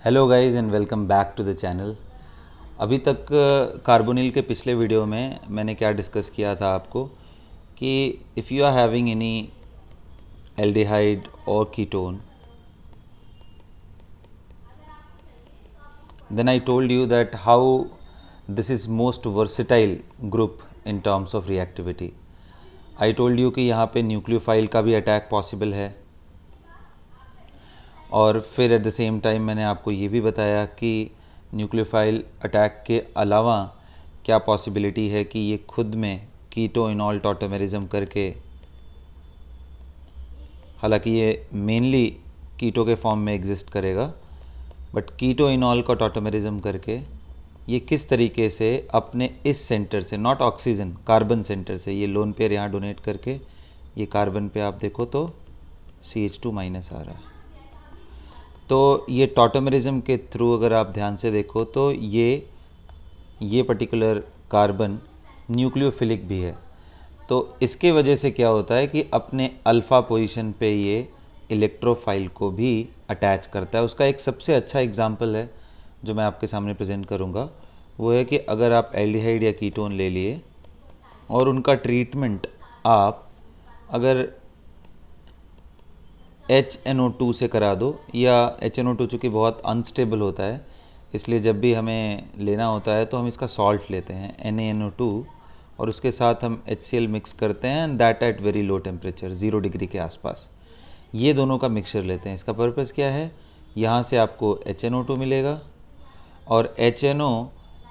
Hello guys and welcome back to the channel. अभी तक carbonyl के पिछले वीडियो में मैंने क्या डिस्कस किया था आपको कि if you are having any aldehyde और ketone, then I told you that how this is most versatile group in terms of reactivity. I told you कि यहाँ पे न्यूक्लियोफाइल का भी अटैक पॉसिबल है, और फिर एट द सेम टाइम मैंने आपको ये भी बताया कि न्यूक्लियोफाइल अटैक के अलावा क्या पॉसिबिलिटी है कि ये खुद में कीटो इनॉल टॉटोमेरिज्म करके, हालांकि ये मेनली कीटो के फॉर्म में एग्जिस्ट करेगा, बट कीटो इनॉल का टॉटोमेरिज्म करके ये किस तरीके से अपने इस सेंटर से, नॉट ऑक्सीजन, कार्बन सेंटर से, ये लोन पेयर यहाँ डोनेट करके ये कार्बन पे आप देखो तो CH2 माइनस आ रहा है। तो ये टॉटोमेरिज्म के थ्रू अगर आप ध्यान से देखो तो ये पर्टिकुलर कार्बन न्यूक्लियोफिलिक भी है। तो इसके वजह से क्या होता है कि अपने अल्फ़ा पोजीशन पे ये इलेक्ट्रोफाइल को भी अटैच करता है। उसका एक सबसे अच्छा एग्जांपल है जो मैं आपके सामने प्रेजेंट करूँगा, वो है कि अगर आप एल्डिहाइड या कीटोन ले लिए और उनका ट्रीटमेंट आप अगर HNO2 से करा दो, या HNO2 चूँकि बहुत अनस्टेबल होता है इसलिए जब भी हमें लेना होता है तो हम इसका सॉल्ट लेते हैं NaNO2 और उसके साथ हम HCl मिक्स करते हैं, and that at very low temperature 0 degree के आसपास। ये दोनों का मिक्सचर लेते हैं। इसका पर्पज़ क्या है, यहाँ से आपको HNO2 मिलेगा और HNO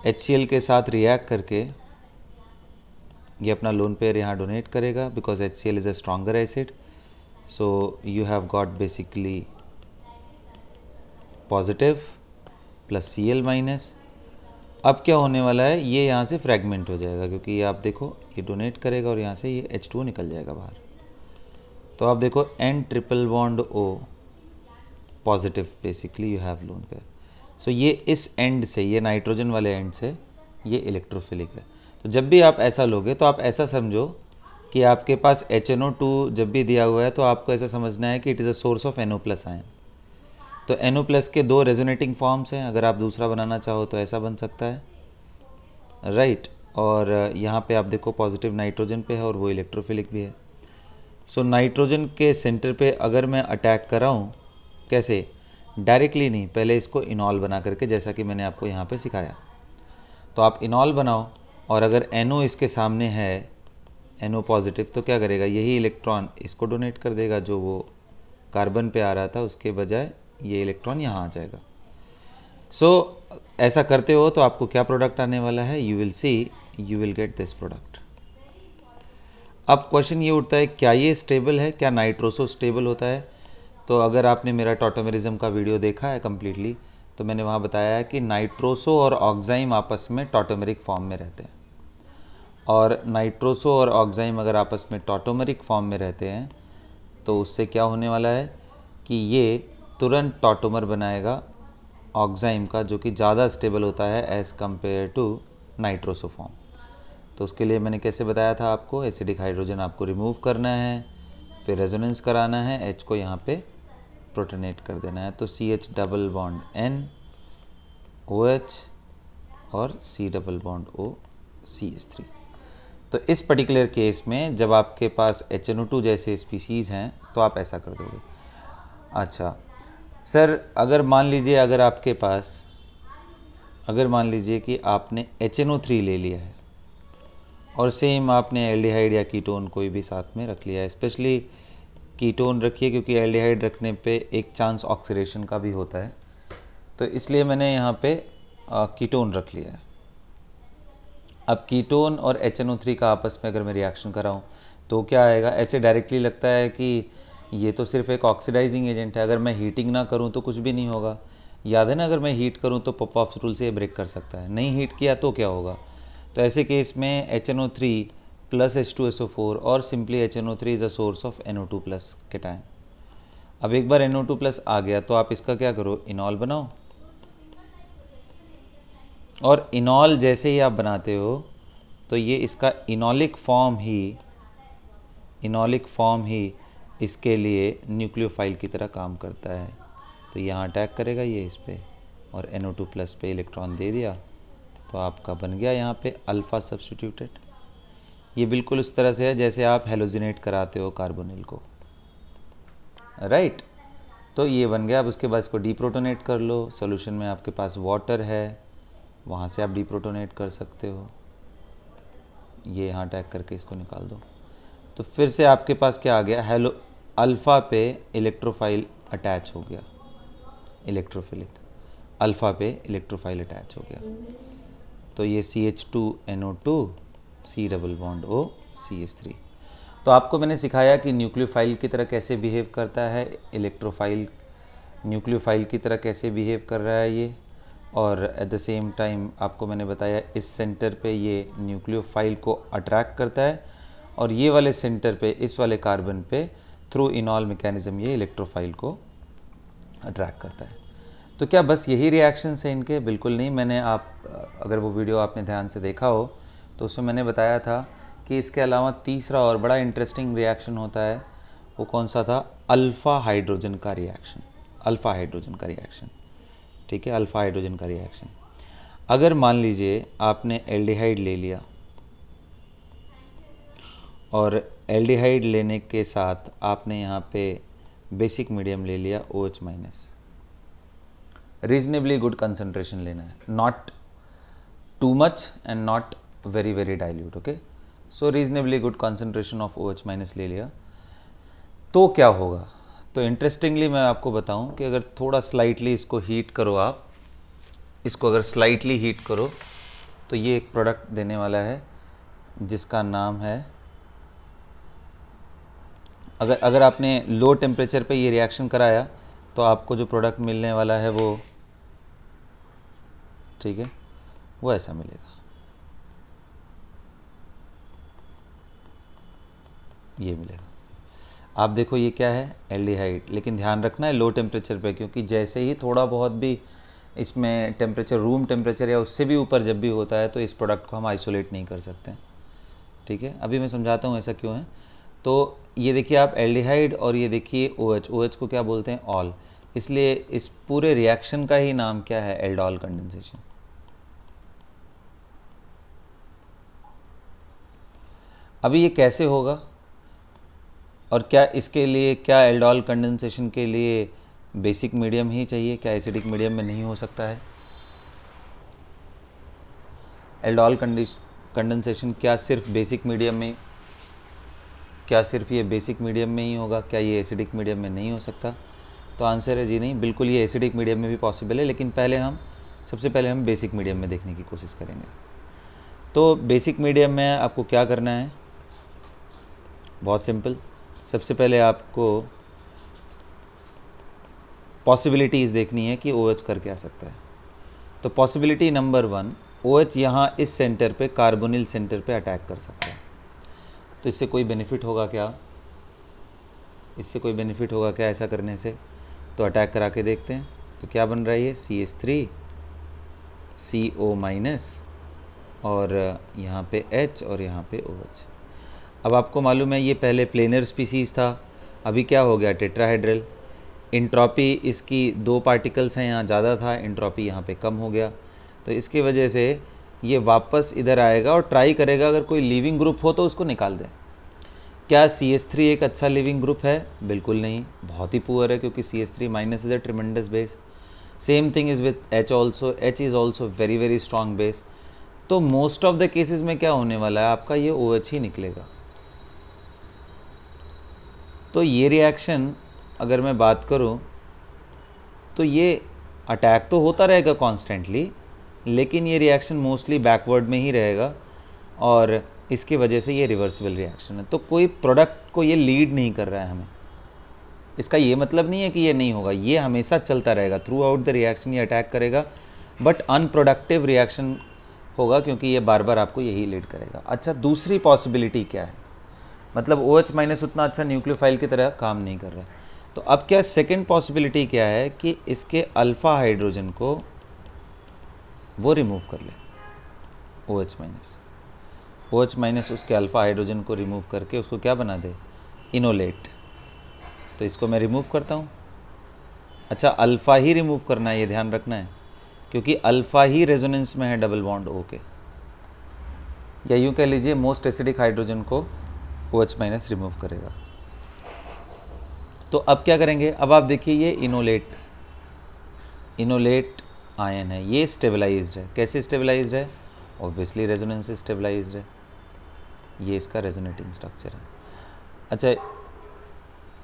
HCl के साथ रिएक्ट करके ये अपना लोन पेयर यहाँ डोनेट करेगा, because HCl is a stronger acid. So you have got basically positive plus Cl minus. अब क्या होने वाला है, ये यहाँ से फ्रैगमेंट हो जाएगा क्योंकि ये आप देखो ये डोनेट करेगा और यहाँ से ये H2O निकल जाएगा बाहर। तो आप देखो N triple bond O positive, basically you have lone pair. So ये इस एंड से, ये नाइट्रोजन वाले एंड से ये इलेक्ट्रोफिलिक है। तो जब भी आप ऐसा लोगे तो आप ऐसा समझो कि आपके पास HNO2 जब भी दिया हुआ है तो आपको ऐसा समझना है कि it is a source of NO+ ion. तो NO+ के दो रेजोनेटिंग फॉर्म्स हैं, अगर आप दूसरा बनाना चाहो तो ऐसा बन सकता है, राइट। और यहाँ पे आप देखो पॉजिटिव नाइट्रोजन पे है और वो इलेक्ट्रोफिलिक भी है। सो नाइट्रोजन के सेंटर पे अगर मैं अटैक कर रहा हूँ, कैसे, डायरेक्टली नहीं, पहले इसको इनॉल बना करके, जैसा कि मैंने आपको यहाँ पे सिखाया। तो आप इनॉल बनाओ और अगर NO इसके सामने है, NO पॉजिटिव, तो क्या करेगा, यही इलेक्ट्रॉन इसको डोनेट कर देगा, जो वो कार्बन पे आ रहा था उसके बजाय ये इलेक्ट्रॉन यहाँ आ जाएगा। सो ऐसा करते हो तो आपको क्या प्रोडक्ट आने वाला है, you will see, you will get this product. अब क्वेश्चन ये उठता है, क्या ये स्टेबल है, क्या नाइट्रोसो स्टेबल होता है? तो अगर आपने मेरा टॉटोमेरिज्म का वीडियो देखा है कम्प्लीटली, तो मैंने वहाँ बताया है कि नाइट्रोसो और ऑक्साइम आपस में टॉटोमेरिक फॉर्म में रहते हैं, और नाइट्रोसो और ऑक्साइम अगर आपस में टॉटोमेरिक फॉर्म में रहते हैं तो उससे क्या होने वाला है कि ये तुरंत टॉटोमर बनाएगा ऑक्साइम का, जो कि ज़्यादा स्टेबल होता है as compare to nitroso form. तो उसके लिए मैंने कैसे बताया था आपको, एसिडिक हाइड्रोजन आपको रिमूव करना है, फिर रेजोनेंस कराना है, H को यहाँ पे प्रोटोनेट कर देना है। तो CH double bond N OH और C double bond O CH3। तो इस पर्टिकुलर केस में जब आपके पास HNO2 जैसे स्पीसीज़ हैं तो आप ऐसा कर दोगे। अच्छा सर, अगर मान लीजिए अगर मान लीजिए कि आपने HNO3 ले लिया है और सेम आपने एल्डिहाइड या कीटोन कोई भी साथ में रख लिया है, स्पेशली कीटोन रखिए क्योंकि एल्डिहाइड रखने पे एक चांस ऑक्सीडेशन का भी होता है, तो इसलिए मैंने यहाँ पे कीटोन रख लिया है। अब कीटोन और HNO3 का आपस में अगर मैं रिएक्शन कराऊँ तो क्या आएगा, ऐसे डायरेक्टली लगता है कि ये तो सिर्फ एक ऑक्सीडाइजिंग एजेंट है, अगर मैं हीटिंग ना करूँ तो कुछ भी नहीं होगा। याद है ना, अगर मैं हीट करूँ तो पॉपऑफ रूल से ब्रेक कर सकता है, नहीं हीट किया तो क्या होगा। तो ऐसे केस में HNO3 प्लस H2SO4 और simply HNO3 is a source of NO2 plus cation. अब एक बार NO2 प्लस आ गया तो आप इसका क्या करो, इनॉल बनाओ, और इनॉल जैसे ही आप बनाते हो तो ये इसका इनॉलिक फॉर्म ही इसके लिए न्यूक्लियोफाइल की तरह काम करता है। तो यहाँ अटैक करेगा ये इस पर, और NO2 प्लस पे इलेक्ट्रॉन दे दिया, तो आपका बन गया यहाँ पे अल्फ़ा सब्स्टिट्यूटेड। ये बिल्कुल उस तरह से है जैसे आप हेलोजिनेट कराते हो कार्बोनिल को, राइट। तो ये बन गया। अब उसके बाद इसको डीप्रोटोनेट कर लो। सॉल्यूशन में आपके पास वाटर है, वहाँ से आप डीप्रोटोनेट कर सकते हो। ये यहाँ अटैक करके इसको निकाल दो। तो फिर से आपके पास क्या आ गया, हेलो अल्फ़ा पे इलेक्ट्रोफाइल अटैच हो गया, इलेक्ट्रोफिलिक अल्फ़ा पे इलेक्ट्रोफाइल अटैच हो गया। तो ये CH2NO2 C double bond O CH3। तो आपको मैंने सिखाया कि न्यूक्लियोफाइल की तरह कैसे बिहेव करता है, इलेक्ट्रोफाइल न्यूक्लियोफाइल की तरह कैसे बिहेव कर रहा है ये, और एट द सेम टाइम आपको मैंने बताया इस सेंटर पे ये न्यूक्लियोफाइल को अट्रैक्ट करता है, और ये वाले सेंटर पे इस वाले कार्बन पे थ्रू इनॉल मैकेनिज्म ये इलेक्ट्रोफाइल को अट्रैक्ट करता है। तो क्या बस यही रिएक्शंस हैं इनके? बिल्कुल नहीं। मैंने अगर वो वीडियो आपने ध्यान से देखा हो तो उसमें मैंने बताया था कि इसके अलावा तीसरा और बड़ा इंटरेस्टिंग रिएक्शन होता है। वो कौन सा था? अल्फ़ा हाइड्रोजन का रिएक्शन। अल्फ़ा हाइड्रोजन का रिएक्शन, ठीक है, अल्फ़ा हाइड्रोजन का रिएक्शन। अगर मान लीजिए आपने एल्डिहाइड ले लिया और एल्डिहाइड लेने के साथ आपने यहाँ पे बेसिक मीडियम ले लिया OH minus, reasonably good concentration लेना है, not too much and not very very dilute, okay. So reasonably good concentration of OH minus ले लिया, तो क्या होगा? तो इंटरेस्टिंगली मैं आपको बताऊं कि अगर थोड़ा स्लाइटली इसको हीट करो, आप इसको अगर स्लाइटली हीट करो तो ये एक प्रोडक्ट देने वाला है जिसका नाम है, अगर आपने लो टेम्परेचर पे ये रिएक्शन कराया तो आपको जो प्रोडक्ट मिलने वाला है वो, ठीक है, वो ऐसा मिलेगा। ये मिलेगा। आप देखो ये क्या है? एल्डिहाइड। लेकिन ध्यान रखना है लो टेम्परेचर पे, क्योंकि जैसे ही थोड़ा बहुत भी इसमें टेम्परेचर, रूम टेम्परेचर या उससे भी ऊपर जब भी होता है, तो इस प्रोडक्ट को हम आइसोलेट नहीं कर सकते, ठीक है। अभी मैं समझाता हूँ ऐसा क्यों है। तो ये देखिए आप एल्डिहाइड, और ये देखिए OH। OH को क्या बोलते हैं? ऑल। इसलिए इस पूरे रिएक्शन का ही नाम क्या है? Aldol condensation. अभी ये कैसे होगा, और क्या इसके लिए, क्या एल्डोल कंडेंसेशन के लिए बेसिक मीडियम ही चाहिए? क्या एसिडिक मीडियम में नहीं हो सकता है? एल्डोल कंडेंसेशन क्या सिर्फ बेसिक मीडियम में, क्या सिर्फ ये बेसिक मीडियम में ही होगा? क्या ये एसिडिक मीडियम में नहीं हो सकता? तो आंसर है जी नहीं, बिल्कुल ये एसिडिक मीडियम में भी पॉसिबल है, लेकिन सबसे पहले हम बेसिक मीडियम में देखने की कोशिश करेंगे। तो बेसिक मीडियम में आपको क्या करना है? बहुत सिंपल। सबसे पहले आपको पॉसिबिलिटीज़ देखनी है कि OH कर क्या सकता है। तो पॉसिबिलिटी नंबर 1, OH यहाँ इस सेंटर पे, कार्बोनिल सेंटर पे अटैक कर सकता है। तो इससे कोई बेनिफिट होगा क्या? इससे कोई बेनिफिट होगा क्या ऐसा करने से? तो अटैक करा के देखते हैं। तो क्या बन रहा है ये? CH3 CO माइनस, और यहाँ पे H और यहाँ पे OH। अब आपको मालूम है ये पहले प्लेनर स्पीसीज़ था, अभी क्या हो गया? टेट्राहेड्रल। इंट्रॉपी इसकी 2 पार्टिकल्स हैं, यहाँ ज़्यादा था, इंट्रॉपी यहाँ पे कम हो गया। तो इसकी वजह से ये वापस इधर आएगा और ट्राई करेगा अगर कोई लिविंग ग्रुप हो तो उसको निकाल दे। क्या CH3 एक अच्छा लिविंग ग्रुप है? बिल्कुल नहीं, बहुत ही पुअर है, क्योंकि CH3 minus is a tremendous base. Same thing is with H also. H is also very very strong base. तो मोस्ट ऑफ द केसेस में क्या होने वाला है? आपका ये OH ही निकलेगा। तो ये रिएक्शन अगर मैं बात करूं तो ये अटैक तो होता रहेगा कॉन्स्टेंटली, लेकिन ये रिएक्शन मोस्टली बैकवर्ड में ही रहेगा, और इसकी वजह से ये रिवर्सिबल रिएक्शन है। तो कोई प्रोडक्ट को ये लीड नहीं कर रहा है हमें। इसका ये मतलब नहीं है कि ये नहीं होगा, ये हमेशा चलता रहेगा, थ्रू आउट द रिएक्शन ये अटैक करेगा, बट अनप्रोडक्टिव रिएक्शन होगा, क्योंकि ये बार बार आपको यही लीड करेगा। अच्छा, दूसरी पॉसिबिलिटी क्या है? मतलब OH माइनस उतना अच्छा न्यूक्लियोफाइल की तरह काम नहीं कर रहा है। तो अब क्या सेकंड पॉसिबिलिटी क्या है कि इसके अल्फ़ा हाइड्रोजन को वो रिमूव कर ले, OH माइनस। OH माइनस उसके अल्फ़ा हाइड्रोजन को रिमूव करके उसको क्या बना दे? इनोलेट। तो इसको मैं रिमूव करता हूँ। अच्छा, अल्फ़ा ही रिमूव करना है, ये ध्यान रखना है। क्योंकि अल्फ़ा ही रेजोनेंस में है डबल बॉन्ड O के, या यूँ कह लीजिए मोस्ट एसिडिक हाइड्रोजन को OH माइनस रिमूव करेगा। तो अब क्या करेंगे, अब आप देखिए ये इनोलेट आयन है, ये स्टेबलाइज्ड है। कैसे स्टेबलाइज्ड है? ऑब्वियसली रेजोनेंस से स्टेबलाइज्ड है। ये इसका रेजोनेटिंग स्ट्रक्चर है। अच्छा,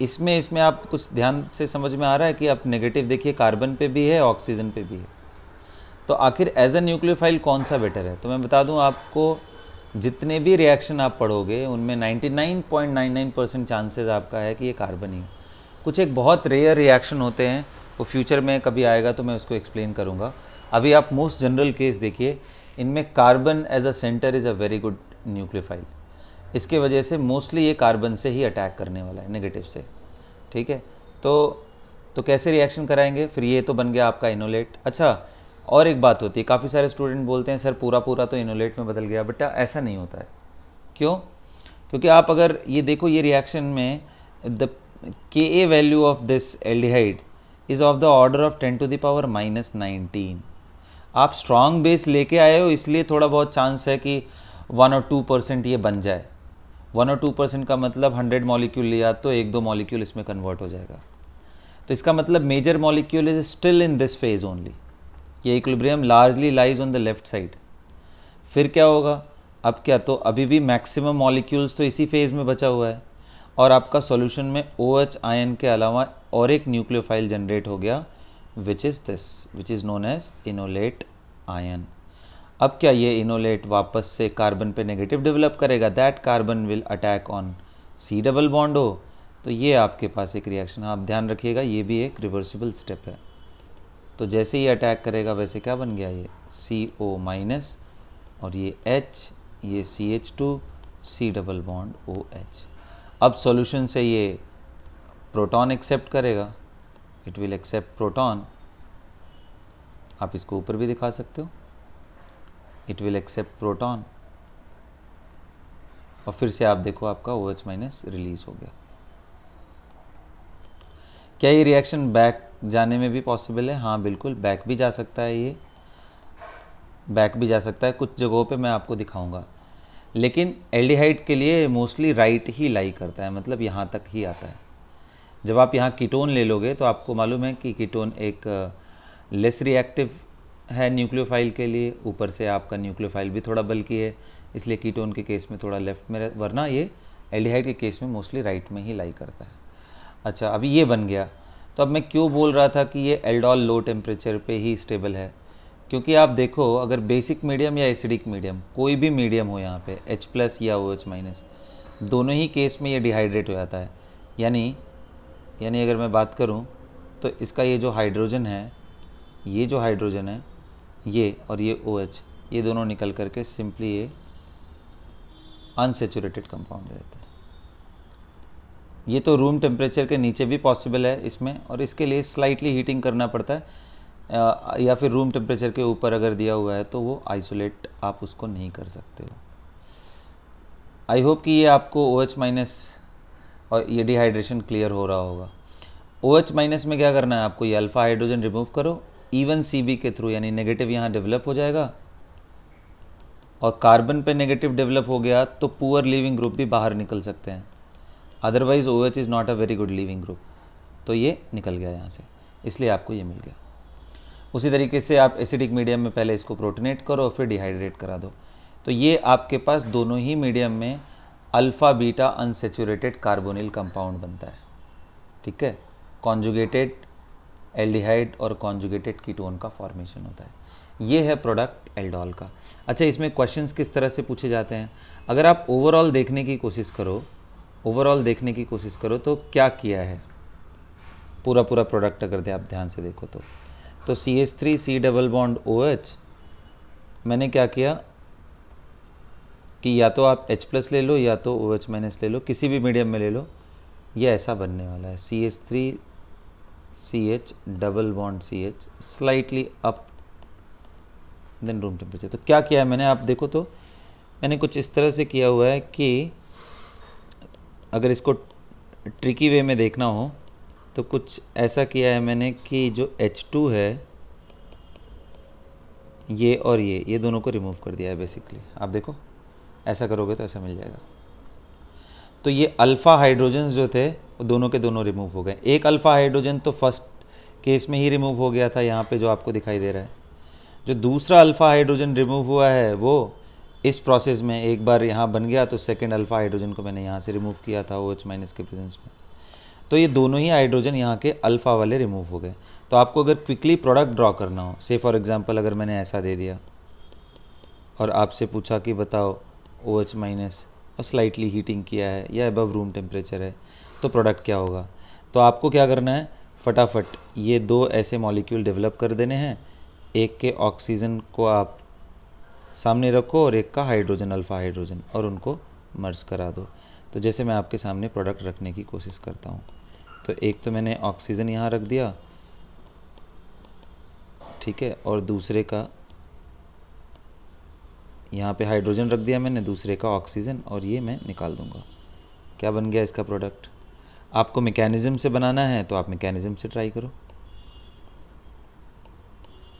इसमें आप कुछ ध्यान से समझ में आ रहा है कि आप नेगेटिव देखिए, कार्बन पे भी है, ऑक्सीजन पे भी है। तो आखिर एज अ न्यूक्लियोफाइल कौन सा बेटर है? तो मैं बता दूं आपको, जितने भी रिएक्शन आप पढ़ोगे उनमें 99.99% चांसेस आपका है कि ये कार्बन ही है। कुछ एक बहुत रेयर रिएक्शन होते हैं, वो फ्यूचर में कभी आएगा तो मैं उसको एक्सप्लेन करूँगा। अभी आप मोस्ट जनरल केस देखिए, इनमें carbon as a centre is a very good nucleophile. इसके वजह से मोस्टली ये कार्बन से ही अटैक करने वाला है, नेगेटिव से। ठीक है, तो कैसे रिएक्शन कराएंगे? फिर ये तो बन गया आपका इनोलेट। अच्छा, और एक बात होती है, काफ़ी सारे स्टूडेंट बोलते हैं सर पूरा तो इनोलेट में बदल गया। बेटा ऐसा नहीं होता है। क्यों? क्योंकि आप अगर ये देखो, ये रिएक्शन में the Ka value of this aldehyde is of the order of 10⁻⁻19। आप स्ट्रॉन्ग बेस लेके आए हो, इसलिए थोड़ा बहुत चांस है कि 1 और 2% ये बन जाए। 1 और 2% का मतलब 100 मॉलिक्यूल लिया तो 1-2 मॉलिक्यूल इसमें कन्वर्ट हो जाएगा। तो इसका मतलब major molecule is still in this phase only. ये equilibrium largely lies on the left side. फिर क्या होगा? अब क्या, तो अभी भी मैक्सिमम मॉलिक्यूल्स तो इसी फेज में बचा हुआ है, और आपका सॉल्यूशन में OH आयन के अलावा और एक न्यूक्लियोफाइल जनरेट हो गया, which is known as enolate ion. अब क्या ये इनोलेट वापस से कार्बन पे नेगेटिव डेवलप करेगा? That carbon will attack on C double bond O। तो ये आपके पास एक रिएक्शन, आप ध्यान रखिएगा, ये भी एक रिवर्सिबल स्टेप है। तो जैसे ही अटैक करेगा वैसे क्या बन गया, ये CO माइनस, और ये H, ये CH2, C double bond OH। अब सॉल्यूशन से ये प्रोटॉन एक्सेप्ट करेगा, इट विल एक्सेप्ट प्रोटॉन। आप इसको ऊपर भी दिखा सकते हो, इट विल एक्सेप्ट प्रोटॉन, और फिर से आप देखो आपका OH माइनस रिलीज हो गया। क्या ये रिएक्शन बैक जाने में भी पॉसिबल है? हाँ बिल्कुल, बैक भी जा सकता है, ये बैक भी जा सकता है। कुछ जगहों पे मैं आपको दिखाऊंगा, लेकिन एल्डिहाइड के लिए मोस्टली राइट ही लाई करता है, मतलब यहाँ तक ही आता है। जब आप यहाँ कीटोन ले लोगे तो आपको मालूम है कि कीटोन एक लेस रिएक्टिव है न्यूक्लियोफाइल के लिए, ऊपर से आपका न्यूक्लियोफाइल भी थोड़ा बल्कि है, इसलिए कीटोन के केस में थोड़ा लेफ्ट में, वरना ये एल्डिहाइड के केस में मोस्टली राइट में ही लाई करता है। अच्छा, अभी ये बन गया। तो अब मैं क्यों बोल रहा था कि ये एल्डोल लो टेम्परेचर पे ही स्टेबल है? क्योंकि आप देखो, अगर बेसिक मीडियम या एसिडिक मीडियम, कोई भी मीडियम हो यहाँ पे H+ या OH माइनस, दोनों ही केस में ये डिहाइड्रेट हो जाता है। यानी अगर मैं बात करूँ तो इसका ये जो हाइड्रोजन है, ये और ये OH, ये दोनों निकल करके सिंपली ये अनसेचुरेटेड कंपाउंड रहता है। ये तो रूम टेम्परेचर के नीचे भी पॉसिबल है इसमें, और इसके लिए स्लाइटली हीटिंग करना पड़ता है, या फिर रूम टेम्परेचर के ऊपर अगर दिया हुआ है तो वो आइसोलेट आप उसको नहीं कर सकते हो। आई होप कि ये आपको OH माइनस और ये डिहाइड्रेशन क्लियर हो रहा होगा। OH माइनस में क्या करना है आपको, ये अल्फा हाइड्रोजन रिमूव करो इवन CB के थ्रू, यानी नेगेटिव यहाँ डेवलप हो जाएगा, और कार्बन पे नेगेटिव डेवलप हो गया तो पुअर लीविंग ग्रुप भी बाहर निकल सकते हैं। Otherwise OH is not a very good leaving group, तो ये निकल गया यहाँ से, इसलिए आपको ये मिल गया। उसी तरीके से आप एसिडिक मीडियम में पहले इसको प्रोटोनेट करो, फिर डिहाइड्रेट करा दो, तो ये आपके पास दोनों ही मीडियम में alpha beta unsaturated carbonyl compound बनता है। ठीक है, कॉन्जुगेटेड एल्डिहाइड और कॉन्जुगेटेड कीटोन का फॉर्मेशन होता है। ये है प्रोडक्ट एल्डोल का। अच्छा, इसमें क्वेश्चंस किस तरह से पूछे जाते हैं? अगर आप ओवरऑल देखने की कोशिश करो तो क्या किया है, पूरा प्रोडक्ट अगर आप ध्यान से देखो तो CH3 C double bond OH, मैंने क्या किया कि या तो आप H+ ले लो या तो OH माइनस ले लो, किसी भी मीडियम में ले लो, ये ऐसा बनने वाला है CH3 CH double bond CH slightly up then room temperature. तो क्या किया है मैंने, आप देखो तो मैंने कुछ इस तरह से किया हुआ है कि अगर इसको ट्रिकी वे में देखना हो तो कुछ ऐसा किया है मैंने कि जो H2 है ये और ये दोनों को रिमूव कर दिया है बेसिकली। आप देखो ऐसा करोगे तो ऐसा मिल जाएगा। तो ये अल्फ़ा हाइड्रोजन जो थे वो दोनों के दोनों रिमूव हो गए। एक अल्फ़ा हाइड्रोजन तो फर्स्ट केस में ही रिमूव हो गया था, यहाँ पे जो आपको दिखाई दे रहा है। जो दूसरा अल्फ़ा हाइड्रोजन रिमूव हुआ है वो इस प्रोसेस में एक बार यहाँ बन गया, तो सेकेंड अल्फ़ा हाइड्रोजन को मैंने यहाँ से रिमूव किया था OH माइनस के प्रेजेंस में। तो ये दोनों ही हाइड्रोजन यहाँ के अल्फ़ा वाले रिमूव हो गए। तो आपको अगर क्विकली प्रोडक्ट ड्रॉ करना हो, से फॉर एग्जांपल अगर मैंने ऐसा दे दिया और आपसे पूछा कि बताओ OH माइनस और स्लाइटली हीटिंग किया है या अबव रूम टेम्परेचर है, तो प्रोडक्ट क्या होगा। तो आपको क्या करना है, फटाफट ये दो ऐसे मॉलिक्यूल डेवलप कर देने हैं। एक के ऑक्सीजन को आप सामने रखो और एक का हाइड्रोजन अल्फ़ा हाइड्रोजन, और उनको मर्ज करा दो। तो जैसे मैं आपके सामने प्रोडक्ट रखने की कोशिश करता हूँ, तो एक तो मैंने ऑक्सीजन यहाँ रख दिया, ठीक है, और दूसरे का यहाँ पे हाइड्रोजन रख दिया मैंने, दूसरे का ऑक्सीजन, और ये मैं निकाल दूंगा। क्या बन गया इसका प्रोडक्ट। आपको मैकेनिज़्म से बनाना है तो आप मैकेनिज़्म से ट्राई करो,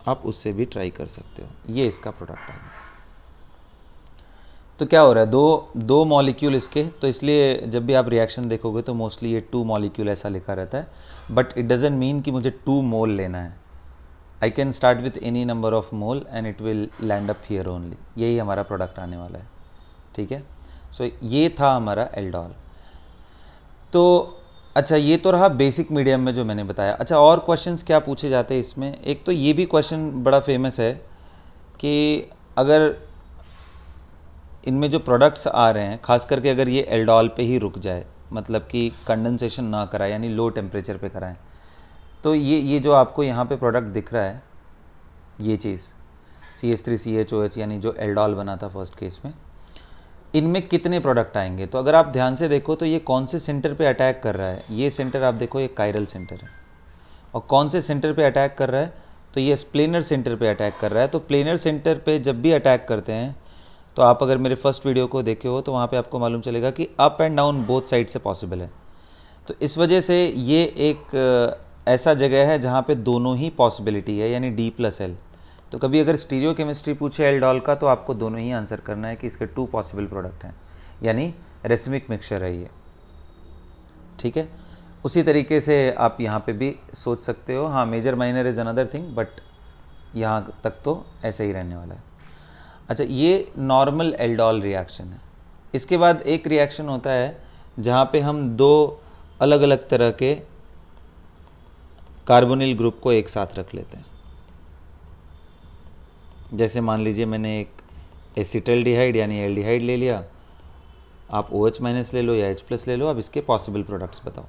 आप उससे भी ट्राई कर सकते हो। ये इसका प्रोडक्ट है। तो क्या हो रहा है, दो मॉलिक्यूल इसके, तो इसलिए जब भी आप रिएक्शन देखोगे तो मोस्टली ये 2 मॉलिक्यूल ऐसा लिखा रहता है, बट इट डजेंट मीन कि मुझे 2 मोल लेना है। I can start with any number of mole and it will land up here only. यही हमारा प्रोडक्ट आने वाला है, ठीक है। सो ये था हमारा एल्डोल। तो अच्छा, ये तो रहा बेसिक मीडियम में जो मैंने बताया। अच्छा, और क्वेश्चंस क्या पूछे जाते हैं इसमें। एक तो ये भी क्वेश्चन बड़ा फेमस है कि अगर इनमें जो प्रोडक्ट्स आ रहे हैं, खास करके अगर ये एल्डोल पे ही रुक जाए, मतलब कि कंडेंसेशन ना कराए, यानी लो टेम्परेचर पे कराएं, तो ये जो आपको यहाँ पे प्रोडक्ट दिख रहा है, ये चीज़ CH3CHOH, यानी जो एल्डोल बना था फर्स्ट केस में, इनमें कितने प्रोडक्ट आएंगे। तो अगर आप ध्यान से देखो तो ये कौन से सेंटर पे अटैक कर रहा है। ये सेंटर आप देखो, ये कायरल सेंटर है। और कौन से सेंटर पे अटैक कर रहा है, तो ये स्प्लेनर सेंटर पे अटैक कर रहा है। तो प्लेनर सेंटर पे जब भी अटैक करते हैं, तो आप अगर मेरे फर्स्ट वीडियो को देखे हो तो वहाँ पे आपको मालूम चलेगा कि up and down both side से पॉसिबल है। तो इस वजह से ये एक ऐसा जगह है जहाँ पे दोनों ही पॉसिबिलिटी है, यानी D+L। तो कभी अगर स्टीरियो केमिस्ट्री पूछे एल्डोल का, तो आपको दोनों ही आंसर करना है कि इसके 2 पॉसिबल प्रोडक्ट हैं, यानी रेसिमिक मिक्सचर है ये, ठीक है। उसी तरीके से आप यहाँ पे भी सोच सकते हो। हाँ, major minor is another thing, but यहाँ तक तो ऐसे ही रहने वाला है। अच्छा, ये नॉर्मल एल्डोल रिएक्शन है। इसके बाद एक रिएक्शन होता है जहाँ पे हम 2 अलग अलग तरह के कार्बोनिल ग्रुप को एक साथ रख लेते हैं। जैसे मान लीजिए मैंने एक एसिटल्डिहाइड यानी एल्डिहाइड ले लिया, आप OH माइनस ले लो या H+ ले लो। अब इसके पॉसिबल प्रोडक्ट्स बताओ।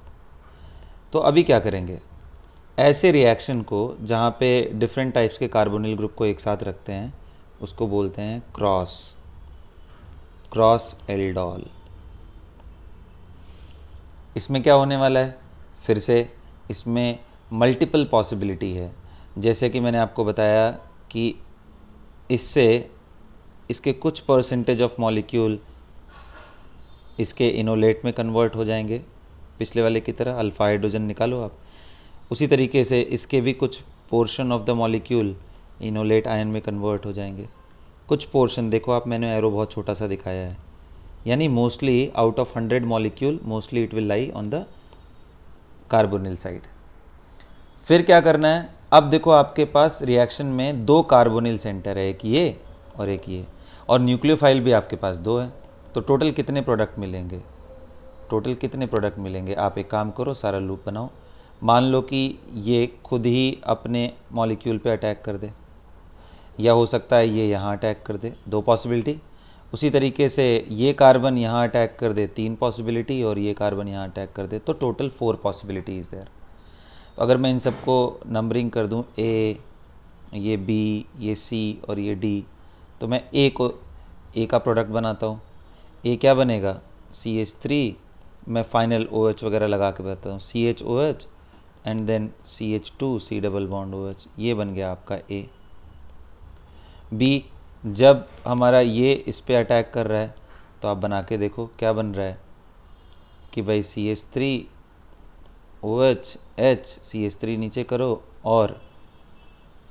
तो अभी क्या करेंगे, ऐसे रिएक्शन को जहाँ पे डिफरेंट टाइप्स के कार्बोनिल ग्रुप को एक साथ रखते हैं, उसको बोलते हैं क्रॉस एल्डोल। इसमें क्या होने वाला है, फिर से इसमें मल्टीपल पॉसिबिलिटी है। जैसे कि मैंने आपको बताया कि इससे इसके कुछ परसेंटेज ऑफ मॉलिक्यूल इसके इनोलेट में कन्वर्ट हो जाएंगे, पिछले वाले की तरह अल्फ़ा हाइड्रोजन निकालो आप। उसी तरीके से इसके भी कुछ portion of the molecule enolate ion में कन्वर्ट हो जाएंगे। कुछ पोर्शन देखो आप, मैंने एरो बहुत छोटा सा दिखाया है, यानी mostly out of 100 molecule mostly it will lie on the carbonyl side. फिर क्या करना है, अब देखो आपके पास रिएक्शन में 2 कार्बोनिल सेंटर है, एक ये और एक ये, और न्यूक्लियोफाइल भी आपके पास 2 है। तो टोटल कितने प्रोडक्ट मिलेंगे, आप एक काम करो, सारा लूप बनाओ। मान लो कि ये खुद ही अपने मॉलिक्यूल पे अटैक कर दे, या हो सकता है ये यहाँ अटैक कर दे, 2 पॉसिबिलिटी। उसी तरीके से ये कार्बन यहाँ अटैक कर दे, 3 पॉसिबिलिटी, और ये कार्बन यहाँ अटैक कर दे, तो टोटल 4 पॉसिबिलिटी इज़ देयर। तो अगर मैं इन सबको नंबरिंग कर दूँ, A, ये B, ये C और ये D, तो मैं A का प्रोडक्ट बनाता हूँ। A क्या बनेगा, CH3, मैं फाइनल OH वगैरह लगा के बताता हूँ, CHOH and then CH2 C double bond OH, ये बन गया आपका A। B, जब हमारा ये इस पे अटैक कर रहा है, तो आप बना के देखो क्या बन रहा है कि भाई CH3 OH H, CH3 नीचे करो और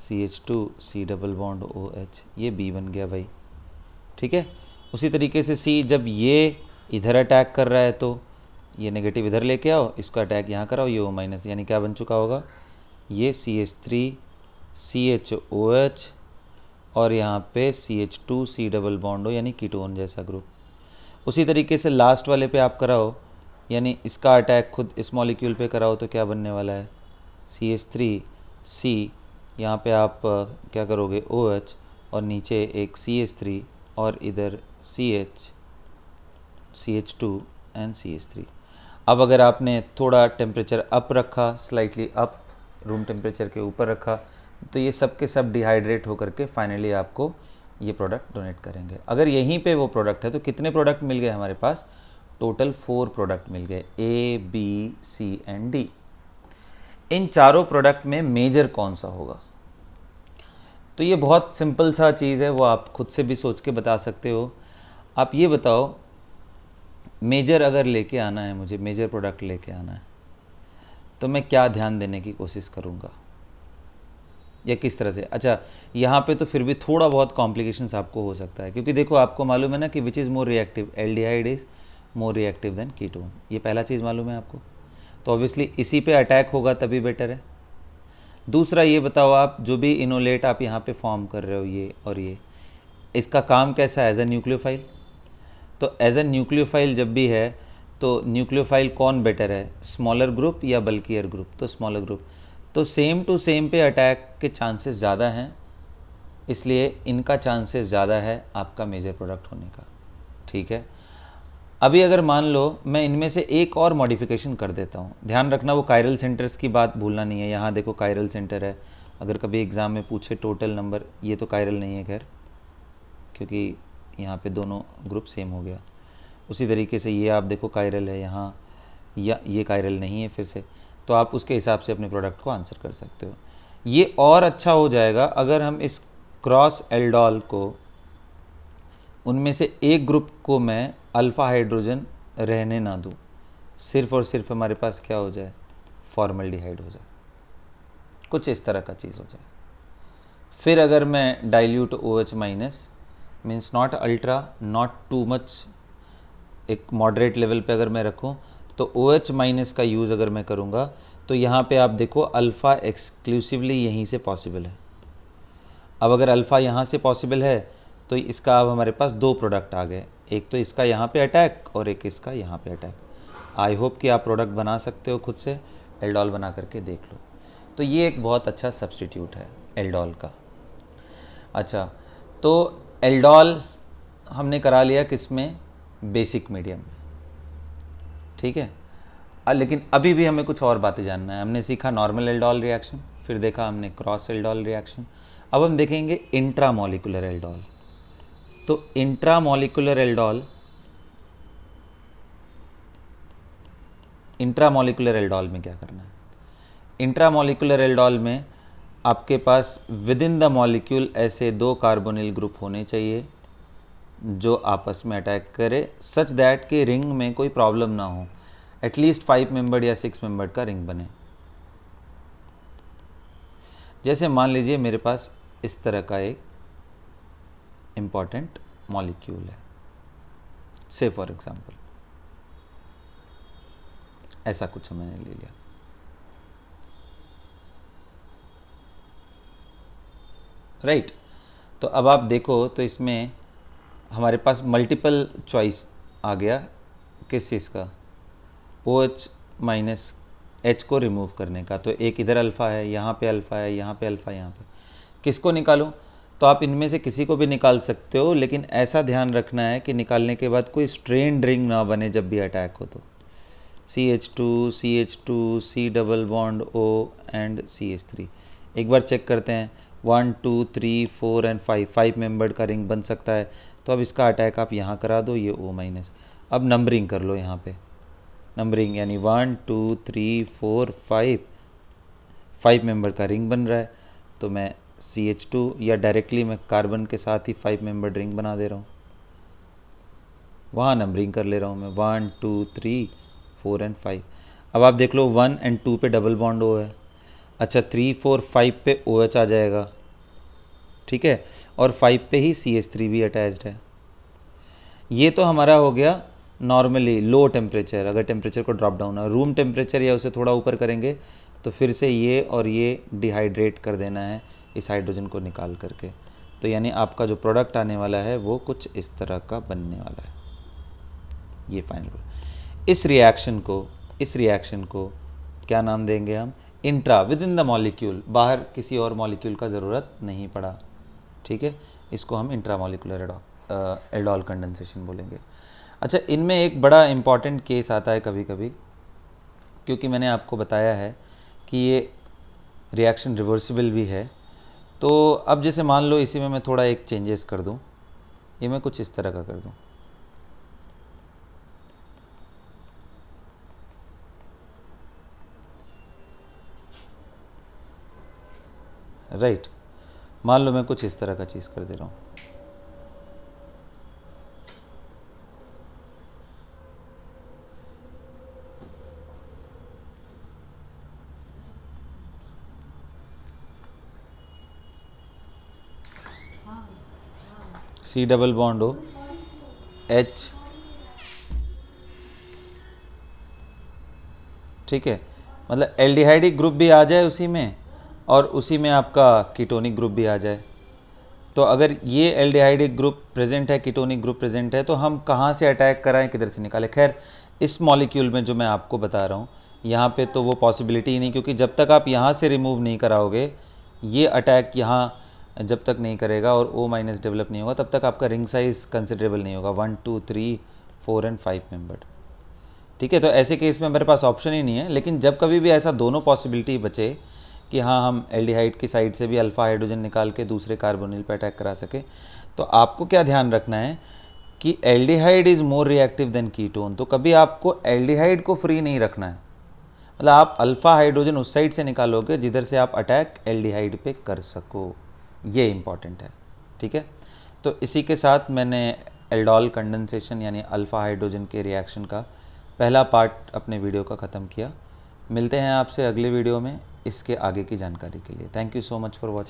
CH2 C double bond OH, ये B बन गया भाई, ठीक है। उसी तरीके से C जब ये इधर अटैक कर रहा है तो ये नेगेटिव इधर लेके आओ, इसका अटैक यहाँ कराओ, ये O-, यानी क्या बन चुका होगा, ये CH3 CHOH और यहाँ पे CH2 C डबल बॉन्ड हो, यानी कीटोन जैसा ग्रुप। उसी तरीके से लास्ट वाले पे आप कराओ, यानी इसका अटैक खुद इस मॉलिक्यूल पे कराओ तो क्या बनने वाला है, CH3 C, यहाँ पे आप क्या करोगे OH और नीचे एक CH3 और इधर CH2 एंड CH3। अब अगर आपने थोड़ा टेम्परेचर अप रखा, स्लाइटली अप रूम टेम्परेचर के ऊपर रखा, तो ये सब के सब डिहाइड्रेट होकर के फाइनली आपको ये प्रोडक्ट डोनेट करेंगे। अगर यहीं पे वो प्रोडक्ट है तो कितने प्रोडक्ट मिल गए हमारे पास, टोटल 4 प्रोडक्ट मिल गए, A, B, C and D। इन चारों प्रोडक्ट में मेजर कौन सा होगा, तो ये बहुत सिंपल सा चीज़ है, वो आप खुद से भी सोच के बता सकते हो। आप ये बताओ, मेजर अगर लेके आना है मुझे, मेजर प्रोडक्ट लेके आना है, तो मैं क्या ध्यान देने की कोशिश करूँगा या किस तरह से। अच्छा, यहाँ पे तो फिर भी थोड़ा बहुत कॉम्प्लिकेशंस आपको हो सकता है, क्योंकि देखो आपको मालूम है ना कि which is more reactive, aldehyde is more reactive than ketone, ये पहला चीज़ मालूम है आपको, तो ऑब्वियसली इसी पे अटैक होगा तभी बेटर है। दूसरा ये बताओ आप, जो भी इनोलेट आप यहाँ पे फॉर्म कर रहे हो ये और ये, इसका काम कैसा है, एज ए न्यूक्लियोफाइल। तो एज ए न्यूक्लियोफाइल जब भी है तो न्यूक्लियोफाइल कौन बेटर है, स्मॉलर ग्रुप या बल्कियर ग्रुप, तो स्मॉलर ग्रुप। तो सेम टू सेम पे अटैक के चांसेस ज़्यादा हैं, इसलिए इनका चांसेस ज़्यादा है आपका मेजर प्रोडक्ट होने का, ठीक है। अभी अगर मान लो मैं इनमें से एक और मॉडिफिकेशन कर देता हूँ, ध्यान रखना वो कायरल सेंटर्स की बात भूलना नहीं है। यहाँ देखो कायरल सेंटर है, अगर कभी एग्ज़ाम में पूछे टोटल नंबर, ये तो कायरल नहीं है खैर, क्योंकि यहाँ पे दोनों ग्रुप सेम हो गया। उसी तरीके से ये आप देखो कायरल है यहाँ, या ये कायरल नहीं है फिर से, तो आप उसके हिसाब से अपने प्रोडक्ट को आंसर कर सकते हो। ये और अच्छा हो जाएगा अगर हम इस क्रॉस एल्डोल को, उनमें से एक ग्रुप को मैं अल्फ़ा हाइड्रोजन रहने ना दूँ, सिर्फ और सिर्फ हमारे पास क्या हो जाए, फॉर्मल्डिहाइड हो जाए, कुछ इस तरह का चीज़ हो जाए। फिर अगर मैं dilute OH minus, means not ultra not too much, एक मॉडरेट लेवल पे अगर मैं रखूं, तो OH माइनस का यूज़ अगर मैं करूंगा तो यहाँ पे आप देखो अल्फ़ा एक्सक्लूसिवली यहीं से पॉसिबल है। अब अगर अल्फ़ा यहाँ से पॉसिबल है तो इसका अब हमारे पास 2 प्रोडक्ट आ गए, एक तो इसका यहाँ पे अटैक और एक इसका यहाँ पे अटैक। आई होप कि आप प्रोडक्ट बना सकते हो खुद से, एल्डोल बना करके देख लो। तो ये एक बहुत अच्छा सब्स्टिट्यूट है एल्डोल का। अच्छा, तो एल्डोल हमने करा लिया किस में, बेसिक मीडियम में, ठीक है। लेकिन अभी भी हमें कुछ और बातें जानना है। हमने सीखा नॉर्मल एल्डोल रिएक्शन, फिर देखा हमने क्रॉस एल्डोल रिएक्शन, अब हम देखेंगे इंट्रामॉलिक्यूलर एल्डोल। तो इंट्रामॉलिक्यूलर एल्डोल में क्या करना है, इंट्रामॉलिक्यूलर एल्डोल में आपके पास विद इन द मॉलिक्यूल ऐसे 2 कार्बोनिल ग्रुप होने चाहिए जो आपस में अटैक करे, सच दैट कि रिंग में कोई प्रॉब्लम ना हो, एटलीस्ट 5 मेंबर्ड या 6 मेंबर्ड का रिंग बने। जैसे मान लीजिए मेरे पास इस तरह का एक इम्पॉर्टेंट मॉलिक्यूल है, से फॉर एग्जांपल ऐसा कुछ मैंने ले लिया, राइट। तो अब आप देखो तो इसमें हमारे पास मल्टीपल चॉइस आ गया किस चीज़ का, OH माइनस H को रिमूव करने का। तो एक इधर अल्फ़ा है, यहाँ पे अल्फ़ा है, यहाँ पे अल्फ़ा, यहाँ पे किसको निकालूं, तो आप इनमें से किसी को भी निकाल सकते हो, लेकिन ऐसा ध्यान रखना है कि निकालने के बाद कोई स्ट्रेन रिंग ना बने जब भी अटैक हो। तो CH2 C double bond O and CH3 एक बार चेक करते हैं, 1 2 3 4 एंड 5 मेंबर्ड का रिंग बन सकता है। तो अब इसका अटैक आप यहाँ करा दो, ये O माइनस। अब नंबरिंग कर लो यहाँ पे, नंबरिंग यानी 1 2 3 4 5 मेंबर का रिंग बन रहा है, तो मैं CH2 या डायरेक्टली मैं कार्बन के साथ ही 5 मेंबर रिंग बना दे रहा हूँ, वहाँ नंबरिंग कर ले रहा हूँ मैं 1 2 3 4 एंड 5। अब आप देख लो 1 एंड 2 पे डबल बॉन्ड O है, अच्छा 3 4 5 पे OH आ जाएगा, ठीक है, और 5 पे ही CH3 भी अटैच्ड है। ये तो हमारा हो गया नॉर्मली लो टेम्परेचर, अगर टेम्परेचर को ड्रॉप डाउन है। रूम टेम्परेचर या उसे थोड़ा ऊपर करेंगे तो फिर से ये और ये डिहाइड्रेट कर देना है इस हाइड्रोजन को निकाल करके। तो यानी आपका जो प्रोडक्ट आने वाला है वो कुछ इस तरह का बनने वाला है, ये फाइनल। इस रिएक्शन को क्या नाम देंगे हम? Intra, with in the molecule, बाहर किसी और मॉलिक्यूल का ज़रूरत नहीं पड़ा, ठीक है। इसको हम इंट्रामॉलिक्यूलर एल्डोल कंडेंसेशन बोलेंगे। अच्छा, इनमें एक बड़ा इम्पॉर्टेंट केस आता है कभी कभी, क्योंकि मैंने आपको बताया है कि ये रिएक्शन रिवर्सिबल भी है। तो अब जैसे मान लो इसी में मैं थोड़ा एक चेंजेस कर दूं, ये मैं कुछ इस तरह का कर दूं, राइट। मान लो मैं कुछ इस तरह का चीज़ कर दे रहा हूँ, C डबल बॉन्ड हो H, ठीक है, मतलब एल्डिहाइडिक ग्रुप भी आ जाए उसी में और उसी में आपका कीटोनिक ग्रुप भी आ जाए। तो अगर ये एल्डिहाइडिक ग्रुप प्रेजेंट है, कीटोनिक ग्रुप प्रेजेंट है, तो हम कहाँ से अटैक कराएं, किधर से निकालें? खैर, इस मॉलिक्यूल में जो मैं आपको बता रहा हूँ यहाँ पे तो वो पॉसिबिलिटी ही नहीं, क्योंकि जब तक आप यहाँ से रिमूव नहीं कराओगे, ये अटैक यहाँ जब तक नहीं करेगा और O- डेवलप नहीं होगा, तब तक आपका रिंग साइज कंसिडरेबल नहीं होगा, 1 2 3 4 एंड 5 मेंबर्ड, ठीक है। तो ऐसे केस में हमारे पास ऑप्शन ही नहीं है। लेकिन जब कभी भी ऐसा दोनों पॉसिबिलिटी बचे कि हाँ, हम एल्डिहाइड की साइड से भी अल्फ़ा हाइड्रोजन निकाल के दूसरे कार्बोनिल पर अटैक करा सके, तो आपको क्या ध्यान रखना है कि aldehyde is more reactive than ketone. तो कभी आपको एल्डिहाइड को फ्री नहीं रखना है, मतलब आप अल्फ़ा हाइड्रोजन उस साइड से निकालोगे जिधर से आप अटैक एल्डिहाइड पे कर सको, ये इंपॉर्टेंट है, ठीक है। तो इसी के साथ मैंने एल्डोल कंडेंसेशन यानी अल्फ़ा हाइड्रोजन के रिएक्शन का पहला पार्ट अपने वीडियो का ख़त्म किया। मिलते हैं आपसे अगले वीडियो में इसके आगे की जानकारी के लिए। Thank you so much for watching.